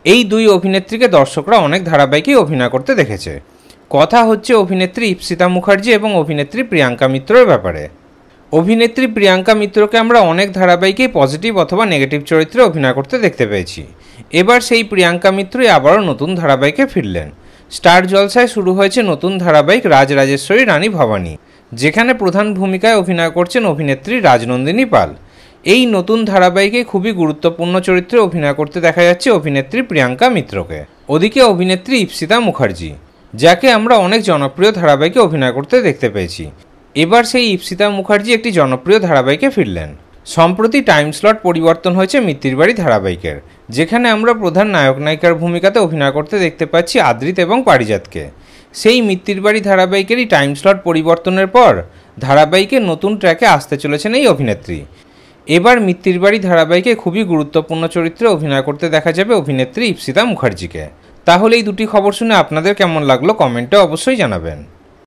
এই দুই অভিনেত্রীকে দর্শকরা অনেক ধারাবাহিকেই অভিনয় করতে দেখেছে। কথা হচ্ছে অভিনেত্রী ইপ্সিতা মুখার্জি এবং অভিনেত্রী প্রিয়াঙ্কা মিত্রের ব্যাপারে। অভিনেত্রী প্রিয়াঙ্কা মিত্রকে আমরা অনেক ধারাবাহিকেই পজিটিভ অথবা নেগেটিভ চরিত্রে অভিনয় করতে দেখতে পেয়েছি। এবার সেই প্রিয়াঙ্কা মিত্রই আবারও নতুন ধারাবাহিকে ফিরলেন। স্টার জলসায় শুরু হয়েছে নতুন ধারাবাহিক রাজরাজেশ্বরী রানী ভবানী, যেখানে প্রধান ভূমিকায় অভিনয় করছেন অভিনেত্রী রাজনন্দিনী পাল। এই নতুন ধারাবাহিকে খুবই গুরুত্বপূর্ণ চরিত্রে অভিনয় করতে দেখা যাচ্ছে অভিনেত্রী প্রিয়াঙ্কা মিত্রকে। ওদিকে অভিনেত্রী ইপ্সিতা মুখার্জি, যাকে আমরা অনেক জনপ্রিয় ধারাবাহিকে অভিনয় করতে দেখতে পেয়েছি, এবার সেই ইপ্সিতা মুখার্জি একটি জনপ্রিয় ধারাবাহিকে ফিরলেন। সম্প্রতি টাইম স্লট পরিবর্তন হয়েছে মিত্তির বাড়ি ধারাবাহিকের, যেখানে আমরা প্রধান নায়ক নায়িকার ভূমিকাতে অভিনয় করতে দেখতে পাচ্ছি আদ্রিত এবং পারিজাতকে। সেই মিত্তির বাড়ি ধারাবাহিকেরই টাইম স্লট পরিবর্তনের পর ধারাবাহিকের নতুন ট্র্যাকে আসতে চলেছেন এই অভিনেত্রী। এবার মিত্তির বাড়ি ধারাবাহিকে খুবই গুরুত্বপূর্ণ চরিত্রে অভিনয় করতে দেখা যাবে অভিনেত্রী ইপ্সিতা মুখার্জিকে। তাহলে এই দুটি খবর শুনে আপনাদের কেমন লাগলো কমেন্টে অবশ্যই জানাবেন।